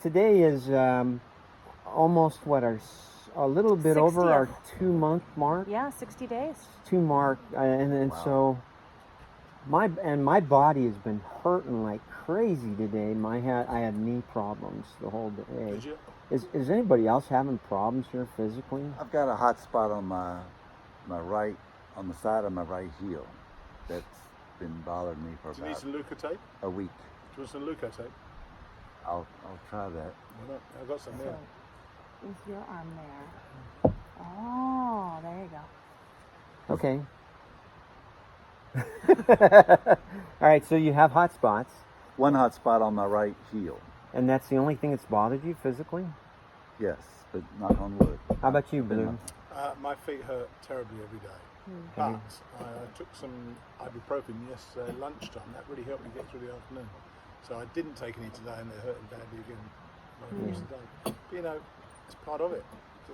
today is almost a little bit over our 2-month mark. Yeah, 60 days. 2 mark, and Wow. so my body has been hurting like crazy today. I had knee problems the whole day. Did you? Is anybody else having problems here physically? I've got a hot spot on my right, on the side of my right heel. That's been bothering me for Do you need about some Leukotape? a week. Do you want some Leukotape? I'll try that. Why not? I've got some there. So, is your arm there? Oh, there you go. Okay. All right, so you have hot spots, One hot spot on my right heel. and that's the only thing that's bothered you physically? Yes, but knock on wood. How about you, Been Blue? My feet hurt terribly every day. Okay. But I took some ibuprofen yesterday lunchtime. That really helped me get through the afternoon. So I didn't take any today, and they're hurting badly again. Today. But, you know, it's part of it.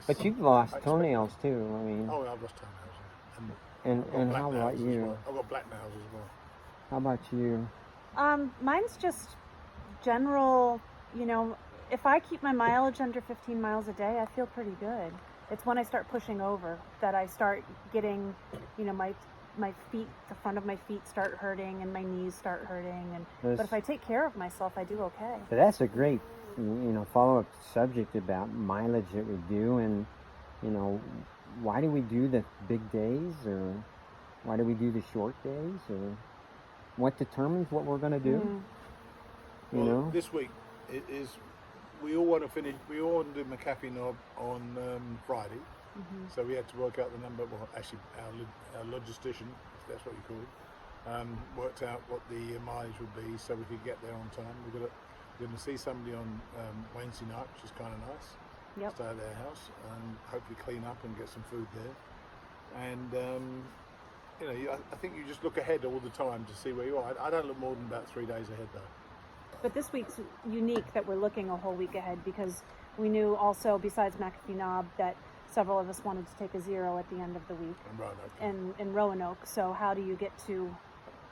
But you've lost I expect- toenails too. I mean, Oh, I've lost toenails. Yeah. and I've got black how nails about as you? well. I've got black nails as well. How about you? Mine's just general, you know, if I keep my mileage under 15 miles a day, I feel pretty good. It's when I start pushing over that I start getting, you know, my feet, the front of my feet start hurting and my knees start hurting. But if I take care of myself, I do okay. But that's a great, follow-up subject about mileage that we do, and why do we do the big days, or why do we do the short days, or what determines what we're going to do? Well, this week it is. We all want to finish. We all want to do McAfee Knob on Friday, so we had to work out the number. Well, actually, our logistician, if that's what you call it, worked out what the mileage would be, so we could get there on time. We're going to see somebody on Wednesday night, which is kind of nice. Yep. Stay at their house and hopefully clean up and get some food there. And I think you just look ahead all the time to see where you are. I don't look more than about 3 days ahead though. But this week's unique that we're looking a whole week ahead because we knew also, besides McAfee Knob, that several of us wanted to take a zero at the end of the week. In Roanoke. So how do you get to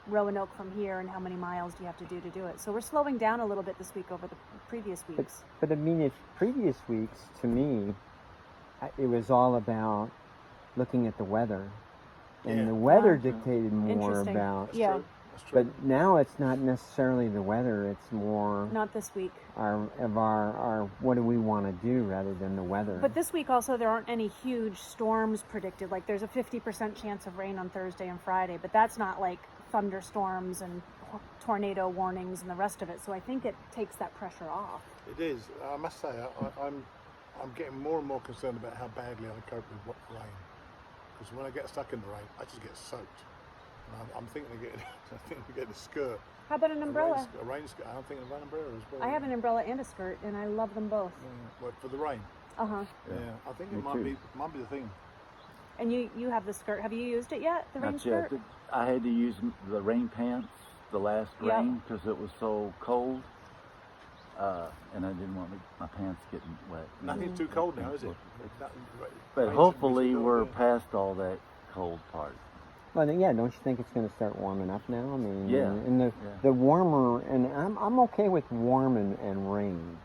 Roanoke from here, and how many miles do you have to do it? So we're slowing down a little bit this week over the previous weeks. But I mean, if previous weeks, to me, it was all about looking at the weather. And the weather dictated more about... Yeah. That's true. But now it's not necessarily the weather, it's more... Not this week. Our what do we want to do rather than the weather. But this week also there aren't any huge storms predicted. Like there's a 50% chance of rain on Thursday and Friday, but that's not like thunderstorms and tornado warnings and the rest of it. So I think it takes that pressure off. It is. I must say, I'm getting more and more concerned about how badly I cope with rain. Because when I get stuck in the rain, I just get soaked. And I'm thinking of getting a skirt. How about an umbrella? A rain skirt. I'm thinking of an umbrella as well. I have an umbrella and a skirt, and I love them both. What, for the rain? Uh-huh. Yeah, I think Me it too. might be the thing. And you have the skirt. Have you used it yet, the rain Not skirt? yet. I had to use the rain pants the last Yep. rain because it was so cold, and I didn't want my pants getting wet. Nothing's too cold now, is it? But hopefully we're past all that cold part. Well, don't you think it's going to start warming up now? I mean, Yeah. and the warmer, and I'm okay with warm and rain,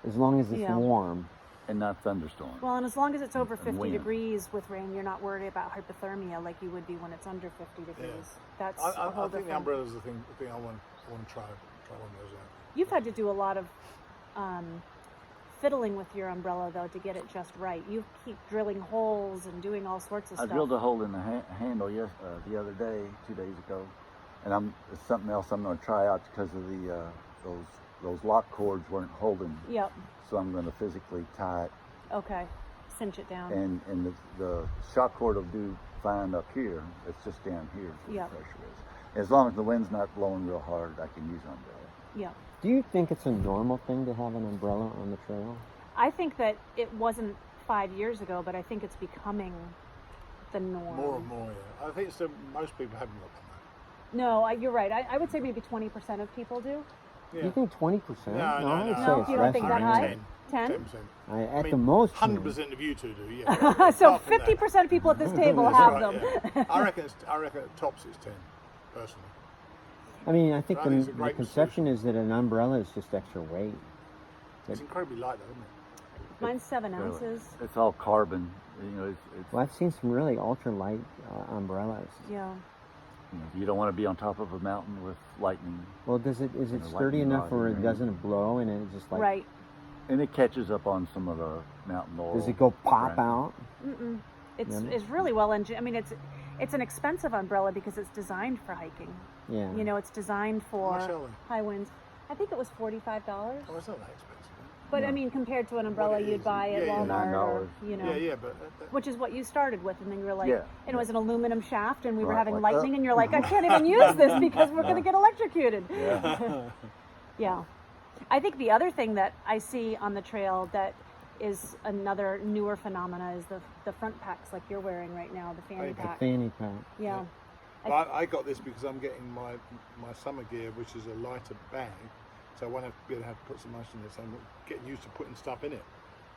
as long as it's warm. And not thunderstorms. Well, and as long as it's over And 50 wind. degrees with rain, you're not worried about hypothermia like you would be when it's under 50 degrees. That's a I whole think different... the umbrella's the thing I want to try one of those out. You've had to do a lot of fiddling with your umbrella, though, to get it just right. You keep drilling holes and doing all sorts of I stuff. drilled a hole in the handle the other day, 2 days ago, and it's something else I'm going to try out because of the those lock cords weren't holding. Yep. So I'm going to physically tie it. Okay. Cinch it down. And the shock cord will do fine up here. It's just down here where Yep. the pressure is. As long as the wind's not blowing real hard, I can use umbrella. Yeah. Do you think it's a normal thing to have an umbrella on the trail? I think that it wasn't 5 years ago, but I think it's becoming the norm. More and more, yeah. I think most people haven't got one. No, you're right. I would say maybe 20% of people do. Yeah. You think 20%? No, I would say No, it's you don't less think than that high? 10%. 10? At the most, 100% of you two do, yeah. So Apart from that. 50% of people at this table That's have right, them. yeah. I reckon at tops it's 10, personally. I mean, I think I think it's a the great conception is that an umbrella is just extra weight. It's incredibly light, though, isn't it? Mine's 7 Really. ounces. It's all carbon. It's Well, I've seen some really ultralight umbrellas. Yeah. you don't want to be on top of a mountain with lightning, Well, is it And a sturdy lightning enough rod where in it there. doesn't blow and it just like Right. and it catches up on some of the mountain laurel. does it go pop branches. out? Mm-mm. It's Really? it's really well engineered. I mean, it's an expensive umbrella because it's designed for hiking. Yeah. You know, it's designed How for much are they? high winds. I think it was $45. Oh, it's not that expensive. But I No. mean, compared to an umbrella What it you'd is, buy at yeah, yeah. Walmart or $9. you know, Yeah, but which is what you started with, and then you were like, Yeah. and it was an aluminum shaft, and we were Right, having like, lightning, and you're like, I can't even use this because we're going to get electrocuted. Yeah. Yeah. I think the other thing that I see on the trail that is another newer phenomena is the front packs like you're wearing right now, the fanny Fanny The pack. fanny pack. Yeah. But I got this because I'm getting my summer gear, which is a lighter bag, so I won't have to have to put so much in it. So I'm getting used to putting stuff in it,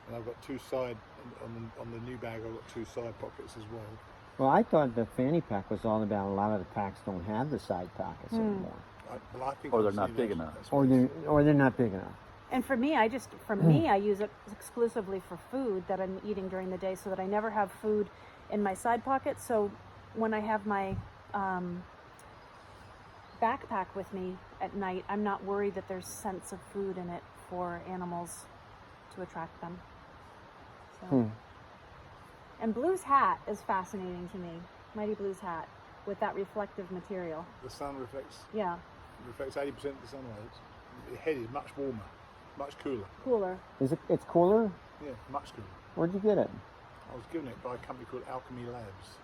and I've got two side on the new bag. I've got two side pockets as well. Well, I thought the fanny pack was all about a lot of the packs don't have the side pockets anymore, I think Or they're I've not seen big those. enough. That's or what they're not big enough. And for me, I use it exclusively for food that I'm eating during the day, so that I never have food in my side pocket. So when I have my backpack with me at night, I'm not worried that there's scents of food in it for animals to attract them. So. And Blue's hat is fascinating to me. Mighty Blue's hat with that reflective material. the sun reflects Yeah, 80% of the sunlight. The head is much warmer, much cooler. cooler. It's cooler? Yeah, much cooler. Where'd you get it? I was given it by a company called Alchemy Labs.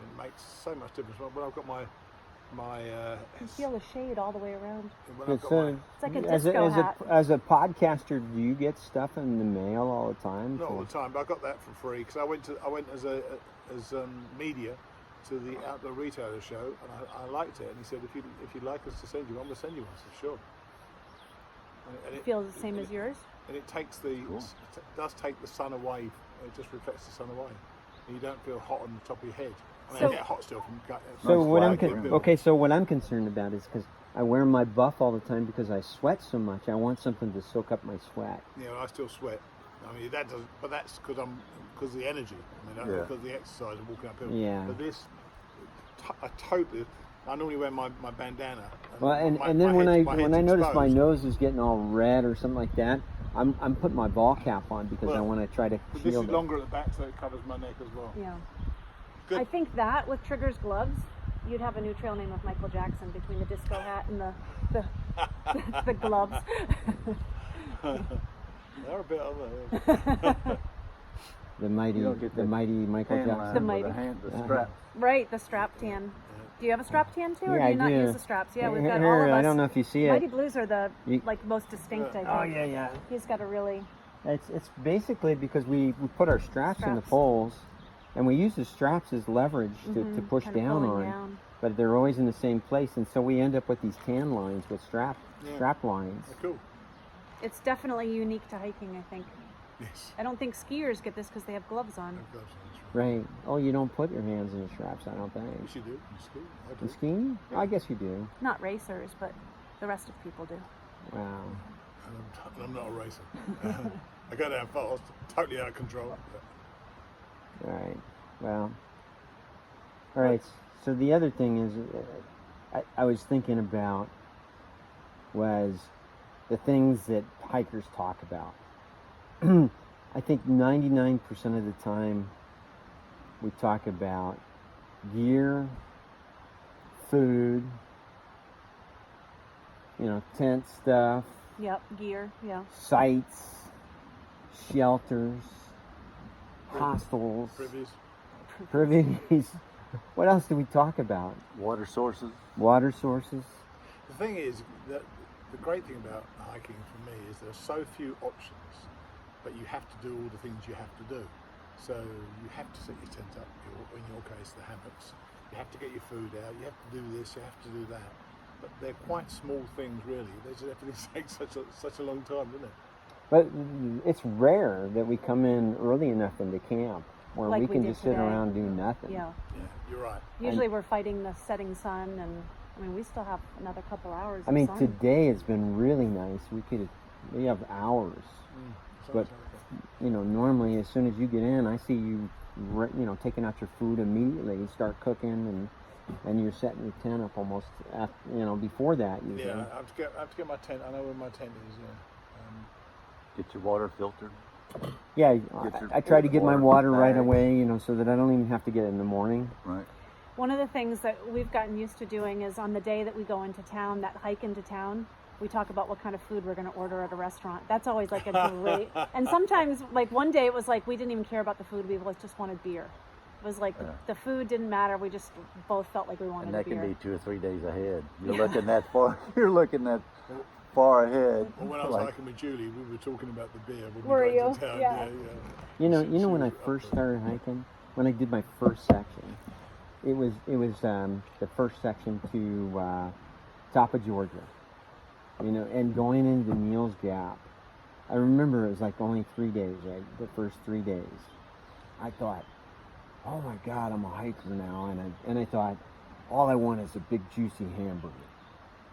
It makes so much difference. When I've got my You can feel the shade all the way around. when I've It's, got my It's like a as disco a, hat. as a podcaster, do you get stuff in the mail all the time? not all the time, but I got that for free because I went as media to the outdoor retailer show, and I liked it. And he said, if you'd like us to send you one, we'll send you one. So sure. And It feels the same as yours. And it takes Cool. it does take the sun away. It just reflects the sun away, and you don't feel hot on the top of your head. I mean, So- I get hot still from So Nice what I'm flag, yeah. okay. So what I'm concerned about is because I wear my buff all the time because I sweat so much. I want something to soak up my sweat. You know, I still sweat. I mean, that does, but that's because of the energy. I mean, Yeah. because of the exercise and walking uphill. Yeah. But this, I normally wear my bandana. Well, and my then when head's I notice my exposed. nose is getting all red or something like that, I'm putting my ball cap on because I Well, want to try to But this is shield it. longer at the back, so it covers my neck as well. Yeah. Good. I think that with Trigger's gloves, you'd have a new trail name of Michael Jackson between the disco hat and the gloves. They're a bit other. The mighty, You don't get the that mighty Michael Tan Jackson. line The with mighty. the strap. Right, the strap tan. Do you have a strap tan too, or Yeah, do you I not do. use the straps? Yeah, we've got Here, all of us. I don't know if you see Mighty it. Blues are the You- like most distinct, I think. Oh yeah. He's got a really It's basically because we put our straps in the Straps. poles, and we use the straps as leverage to push kinda down pulling on. down. But they're always in the same place, and so we end up with these tan lines with strap lines. Cool. It's definitely unique to hiking, I think. Yes. I don't think skiers get this because they have gloves on. I've got some. Right. Oh, you don't put your hands in the straps, I don't You think. should do it in school. I do. In skiing? I guess you do. Not racers, but the rest of people do. Wow. And I'm not a racer. I go down fast, totally out of control. All right. Well. All right. So the other thing is, I was thinking about was the things that hikers talk about. I think 99% of the time we talk about gear, food, tent stuff, Yep, gear, yeah. sites, shelters, hostels, privies. What else do we talk about? Water sources. Water sources. The thing is that the great thing about hiking for me is there are so few options, but you have to do all the things you have to do. So you have to set your tent up, in your case the hammocks, you have to get your food out, you have to do this, you have to do that. But they're quite small things really. Everything takes such a long time, doesn't it? But it's rare that we come in early enough into camp where Like we we can did just sit today. around and do nothing. Yeah. Yeah, you're right. Usually we're fighting the setting sun, and I mean, we still have another couple hours I of mean, sun. today has been really nice. We could we have hours. But Something normally as soon as you get in, I see you, taking out your food immediately. You start cooking and you're setting your tent up almost, before that usually. Yeah, I have to get my tent. I know where my tent is. Yeah. Get your water filtered. Yeah, I try to get my water right bags. away, so that I don't even have to get it in the morning. Right. One of the things that we've gotten used to doing is on the day that we go into town, that hike into town, we talk about what kind of food we're going to order at a restaurant. That's always like a great, and sometimes like one day it was like we didn't even care about the food, we just wanted beer. It was like the food didn't matter, we just both felt like we wanted And that beer. can be 2 or 3 days ahead. You're looking that far. You're looking that far ahead. Well, when I was hiking with Julie, we were talking about the beer. When Were we got you? into town. Yeah. You know when I first started hiking, when I did my first section, it was the first section to top of Georgia, and going into Neal's Gap. I remember it was like only 3 days, right? The first 3 days. I thought, oh my God, I'm a hiker now, and I thought, all I want is a big juicy hamburger,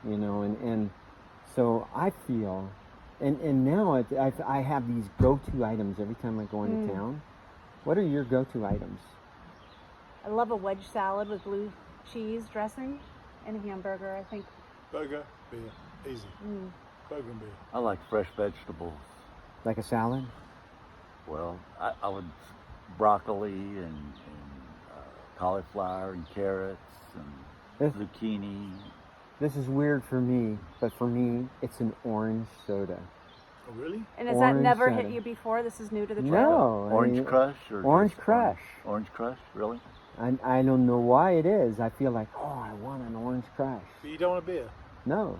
and so I feel, and now I have these go-to items every time I go into town. What are your go-to items? I love a wedge salad with blue cheese dressing and a hamburger, I think. Burger, beer, easy. Burger and beer. I like fresh vegetables. Like a salad? Well, I would broccoli and cauliflower and carrots and zucchini. This is weird for me, but for me, it's an orange soda. Oh, really? And has that never soda. hit you before? This is new to the trail? No. Orange Crush? Or Orange just Crush. Orange Crush, really? I don't know why it is. I feel like, I want an Orange Crush. But you don't want a beer? No.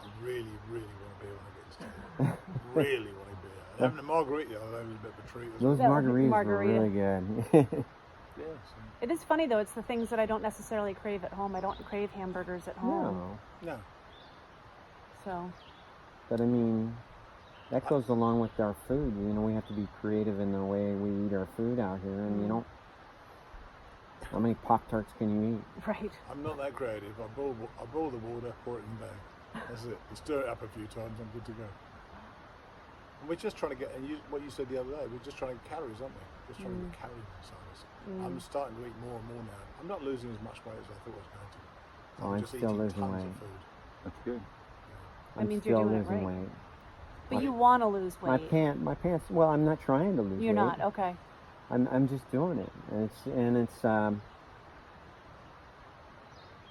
I really, really want a beer when I get to town. Really want a beer. Having a margarita, I know it was a bit of a treat. Those margaritas were really good. Yeah, It is funny though, it's the things that I don't necessarily crave at home. I don't crave hamburgers at home. No. So. But I mean, that goes along with our food. We have to be creative in the way we eat our food out here, and how many Pop-Tarts can you eat? Right. I'm not that creative. I boil the water, pour it in the bag. That's it. You stir it up a few times, I'm good to go. And we're just trying to get, what you said the other day, we're just trying to get calories, aren't we? Just trying to get calories inside us. I'm starting to eat more and more now. I'm not losing as much weight as I thought I was going to. I'm just still eating losing tons weight. of food. That's good. That I'm means still you're doing it losing right. weight. But you want to lose weight. My pants. Well, I'm not trying to lose weight. You're not. Okay. I'm just doing it, and it's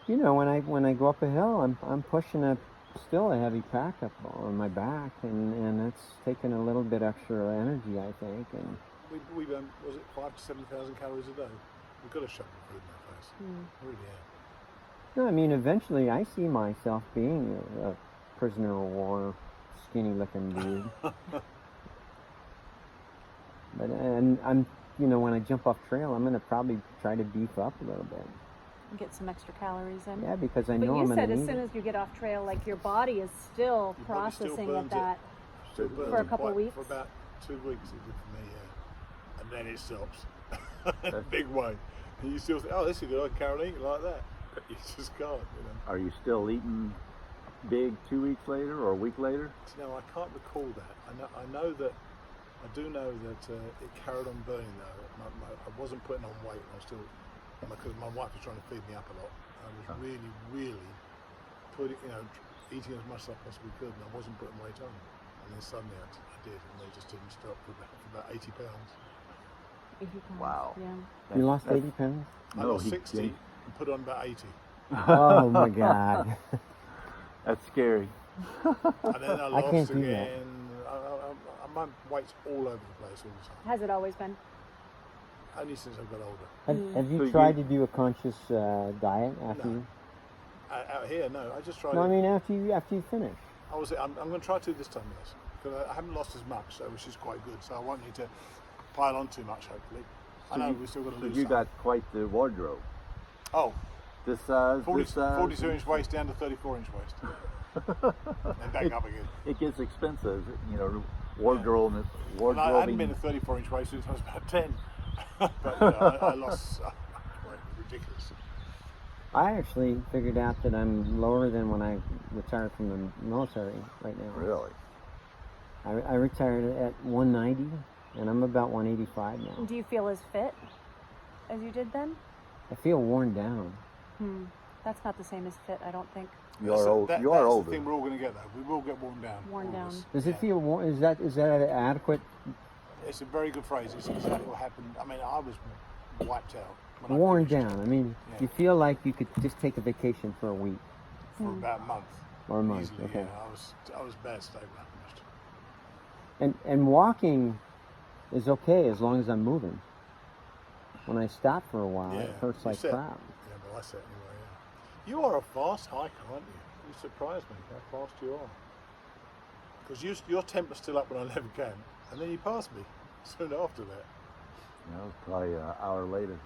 when I go up a hill, I'm pushing still a heavy pack up on my back, and that's taking a little bit extra energy, I think. And we burn, was it 5,000 to 7,000 calories a day? We've got to shove the food in our face. We really have. no, I mean, eventually, I see myself being a prisoner of war, skinny-looking dude. But I'm when I jump off trail, I'm gonna probably try to beef up a little bit. Get some extra calories in. Yeah, because I But know you I'm gonna said as need soon it. as you get off trail, like your body is still Your body still processing burns at that. Still burns For a it couple quite- weeks? For about 2 weeks it did for me, yeah. And then it stops. In a big way. And you still think, this is good, I can't eat like that. But you just can't, Are you still eating big 2 weeks later or a week later? No, I can't recall that. I do know that it carried on burning though. I wasn't putting on weight. I was still, because my wife was trying to feed me up a lot. I was really, really eating as much as I possibly could, and I wasn't putting weight on. And then suddenly I did, and they just didn't stop for about 80 pounds. 80 pounds. Wow. Yeah. You lost 80 pounds? I No, lost he 60 didn't. and put on about 80. Oh my God. That's scary. And then I I lost can't do again. My weight's all over the place all the time. Has it always been? Only since I got older. Have So you you- tried to do a conscious diet after No. you? Out here, no. I just tried. No, I mean after you finish. I'm going to try to this time, yes. Because I haven't lost as much, which is quite good. So I won't need to pile on too much, hopefully. I know we're still going to lose You some. got quite the wardrobe. Oh, This size, 42-inch waist down to 34-inch waist. And back up again. It gets expensive, wardrobe. And I hadn't been a 34-inch waist since I was about 10. But I lost ridiculous. I actually figured out that I'm lower than when I retired from the military right now. Really? I retired at 190, and I'm about 185 now. Do you feel as fit as you did then? I feel worn down. That's not the same as fit, I don't think. You are old. You are that's older. the thing we're all going to get though. We will get worn down. Worn down. Does it feel worn? Is that adequate? It's a very good phrase. It's exactly what happened. I mean, I was wiped out. When Worn I finished down. I mean, you feel like you could just take a vacation for a week for about a month. or a month. Easily, Okay. yeah. I was bad state when I finished. And walking is okay as long as I'm moving. When I stop for a while, it hurts you like said- crap. Yeah, but I said anyway. Yeah. You are a fast hiker, aren't you? You surprise me how fast you are. Because your temper's still up when I never can, and then you pass me soon after that. Yeah, it was probably an hour later.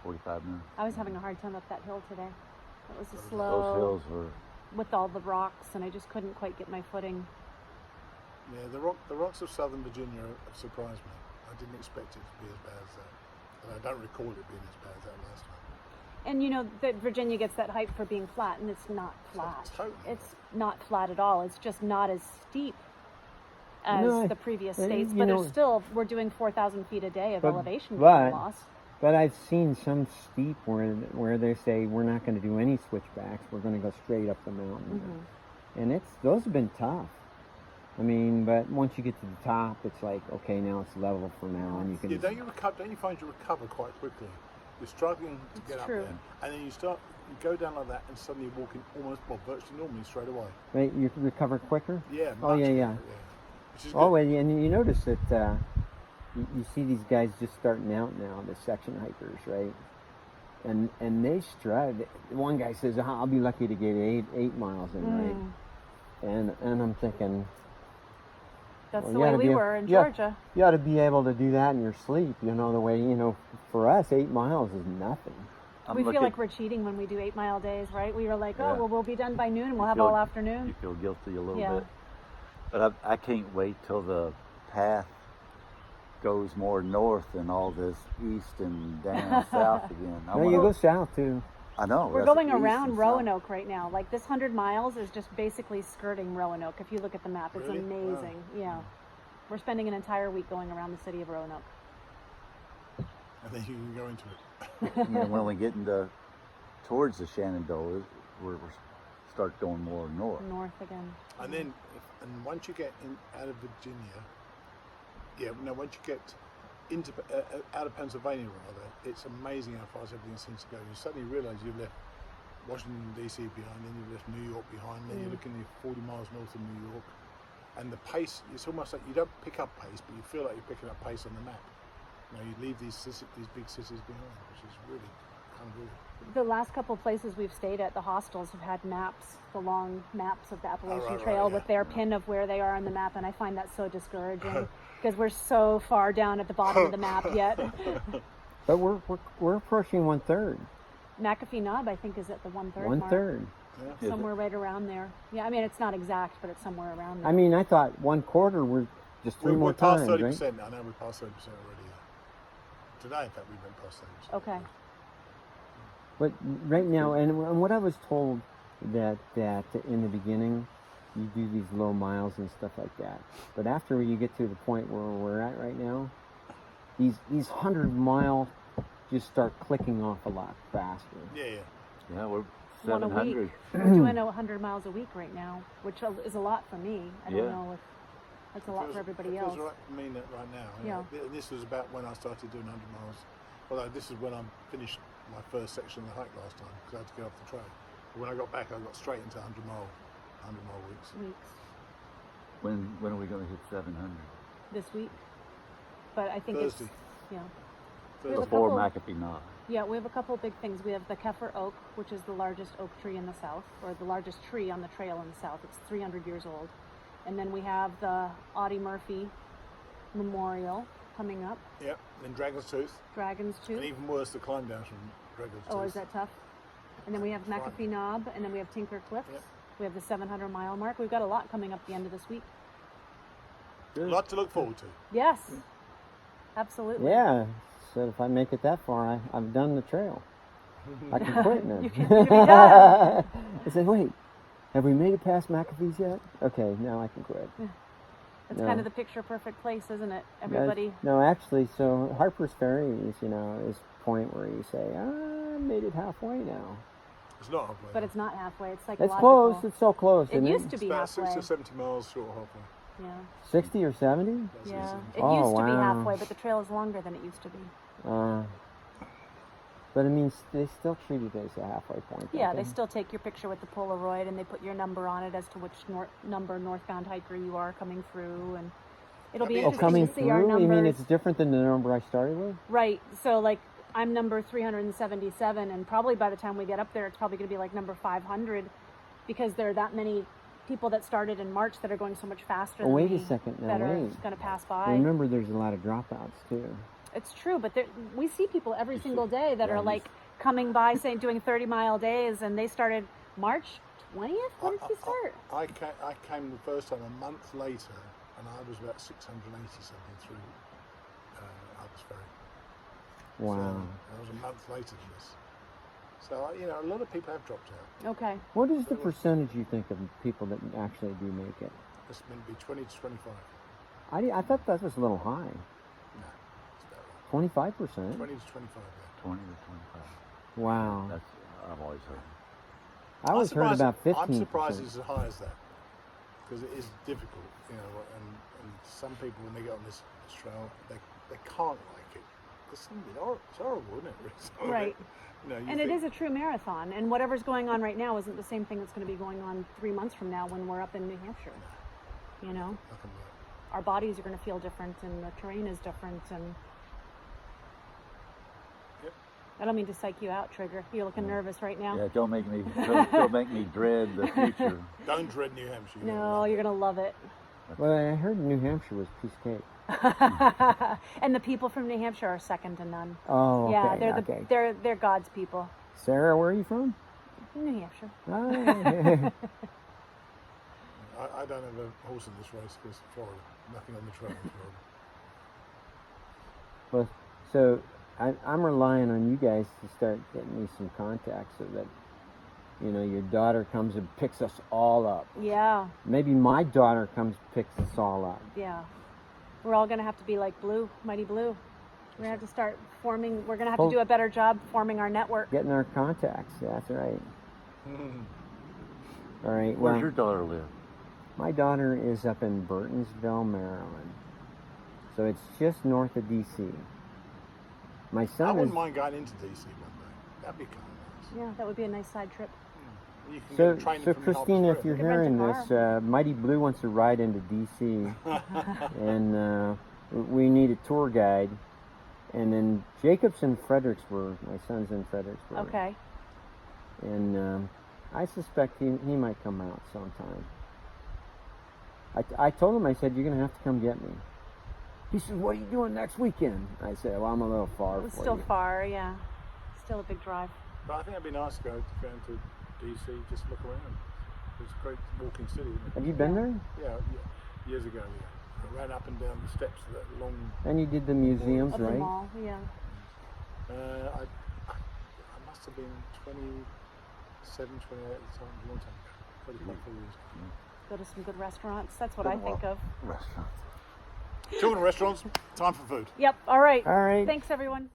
45 minutes. I was having a hard time up that hill today. It was a Those slow, hills were. with all the rocks, and I just couldn't quite get my footing. Yeah, the rocks of southern Virginia have surprised me. I didn't expect it to be as bad as that. And I don't recall it being as bad as that last time. And you know that Virginia gets that hype for being flat, and it's not flat. Totally. It's not flat at all. It's just not as steep as No, the previous you states, know- but it's still, we're doing 4,000 feet a day of But- elevation but- loss. But I've seen some steep where they say we're not going to do any switchbacks. We're going to go straight up the mountain, and those have been tough. I mean, but once you get to the top, it's like okay, now it's level for now, and you can. Yeah, don't you find you recover quite quickly? You're struggling to get up true. there, and then you go down like that, and suddenly you're walking virtually normally straight away. Right, you recover quicker. Yeah. Oh, much yeah, quicker, yeah. Which is Oh, good. and you notice that you see these guys just starting out now, the section hikers, right? And they strut. One guy says, "I'll be lucky to get eight miles in, right?" And I'm thinking, That's well, the you way oughta we be- were in yeah. Georgia. you ought to be able to do that in your sleep. You know the way for us, 8 miles is nothing. We feel like we're cheating when we do 8 mile days, right? We were like, oh, Yeah. well, we'll be done by noon. We'll have feel- all afternoon. You feel guilty a little Yeah. bit. But I can't wait till the path goes more north and all this east and down south again. No, you go south too. I know. We're that's going east around and south. Roanoke right now. Like this 100 miles is just basically skirting Roanoke. If you look at the map, it's Really? amazing. Yeah. We're spending an entire week going around the city of Roanoke. And then you can go into it. And when we get towards the Shenandoah, we're start going more north. North again. And then, once you get out of Virginia, once you get into out of Pennsylvania, rather, it's amazing how fast everything seems to go. You suddenly realise you've left Washington D.C. behind, then you've left New York behind, then you're looking at 40 miles north of New York, and the pace. It's almost like you don't pick up pace, but you feel like you're picking up pace on the map. You leave these big cities behind, which is really kind of weird. The last couple of places we've stayed at, the hostels have had maps, the long maps of the Appalachian right, Trail yeah. with their pin of where they are on the map, and I find that so discouraging because we're so far down at the bottom of the map yet. But we're approaching 1/3. McAfee Knob, I think, is at the 1/3 mark. 1/3. Is Somewhere right around there. Yeah, I mean, it's not exact, but it's somewhere around there. I mean, I thought 1/4 were just three We're more past times, 30%. right? I know we're past 30% already. Today, in fact, we went past 30%. Okay. But right now, and what I was told that in the beginning, you do these low miles and stuff like that. But after you get to the point where we're at right now, these 100-mile just start clicking off a lot faster. Yeah. Yeah, we're One a 700. week. We're doing 100 miles a week right now, which is a lot for me. I don't Yeah. know if that's a lot for everybody It else. feels right for me right now. Yeah. This was about when I started doing 100 miles. Although this is when I finished my first section of the hike last time because I had to get off the trail. But when I got back, I got straight into 100 mile weeks. When are we going to hit 700? This week. But I think Thursday. it's, yeah. Thursday. We have a Before couple- McAfee Knob. Yeah, we have a couple of big things. We have the Kefir oak, which is the largest oak tree in the south, or the largest tree on the trail in the south. It's 300 years old. And then we have the Audie Murphy Memorial coming up, Yep. Then Dragon's Tooth. Dragon's And Tooth. even worse, the climb down from Dragon's Tooth. Oh, is that tough? And then we have Right. McAfee Knob, and then we have Tinker Cliffs. Yep. We have the 700-mile mark. We've got a lot coming up the end of this week. A lot to look forward to. Yes, absolutely. Yeah. So if I make it that far, I've done the trail. I can quit now. You can be done. I said, wait, have we made it past McAfee's yet? Okay, now I can quit. It's kind of the picture-perfect place, isn't it? Everybody. No, actually, so Harper's Ferry is, is a point where you say, I made it halfway now. It's not halfway. But it's not halfway. It's It's close. It's so close. It used to it's be about halfway. 60 or 70 miles short of halfway. Yeah. 60 or 70? Yeah. It Oh, used to be wow. halfway, but the trail is longer than it used to be. But I mean, they still treat it as a halfway point. Yeah, they still take your picture with the Polaroid and they put your number on it as to which number northbound hiker you are coming through, and it'll be interesting coming to see our through? numbers. You mean it's different than the number I started with? Right. So like I'm number 377, and probably by the time we get up there, it's probably going to be like number 500, because there are that many people that started in March that are going so much faster. Oh, than wait me a second. Now that are wait. going to pass by. Remember, there's a lot of dropouts too. It's true, but we see people every single day that are like coming by saying doing 30-mile days, and they started March 20th. When did you start? I came the first time a month later, and I was about 680 something through Harper's Ferry. Wow. So I was a month later than this. So a lot of people have dropped out. Okay. What is the percentage you think of people that actually do make it? It's meant to be 20 to 25. I thought that was a little high. No, it's about right. 25%. 20 to 25. Yeah. 20 to 25. Wow. That's I've always heard. I always heard about 15%. I'm surprised it's as high as that, because it is difficult, and some people, when they get on this trail, they can't like it. It's horrible, isn't it? Right. And it is a true marathon, and whatever's going on right now isn't the same thing that's going to be going on 3 months from now when we're up in New Hampshire. Our bodies are going to feel different, and the terrain is different, and I don't mean to psych you out, Trigger. You're looking nervous right now. Yeah, don't make me dread the future. Don't dread New Hampshire. No, you're going to love it. Well, I heard New Hampshire was piece of cake. And the people from New Hampshire are second to none. Oh, okay. Yeah, they're God's people. Sarah, where are you from? New Hampshire. Oh. I don't have a horse in this race because Florida. Nothing on the trail in Florida. Well, so I'm relying on you guys to start getting me some contacts so that, your daughter comes and picks us all up. Yeah. Maybe my daughter comes and picks us all up. Yeah. We're all going to have to be like Blue, Mighty Blue. We're going to have to start forming, we're going to have to do a better job forming our network. Getting our contacts, that's right. All right. Where's your daughter live? My daughter is up in Burtonsville, Maryland. So it's just north of D.C. My son I wouldn't mind going into D.C. one day. That'd be kind of nice. Yeah, that would be a nice side trip. You can So, get training so from Christina, Harper's if you're You could rent a hearing this, Mighty Blue wants to ride into D.C. and we need a tour guide. And then Jacob's in Fredericksburg. My son's in Fredericksburg. Okay. And I suspect he might come out sometime. I told him, I said, you're going to have to come get me. He said, what are you doing next weekend? I said, well, I'm a little far It's for still you. far, yeah. Still a big drive. But I think it'd be nice to go into DC, just look around. It's a great walking city, isn't it? Have you been there? Yeah, years ago, yeah. I ran up and down the steps of that long... And you did the museums, Up right? the mall, yeah. I must have been 27, 28 at the time, a long time ago. Probably about 4 years ago. Go to some good restaurants. That's what I think of. Restaurants. Children restaurants, time for food. Yep, all right. All right. Thanks, everyone.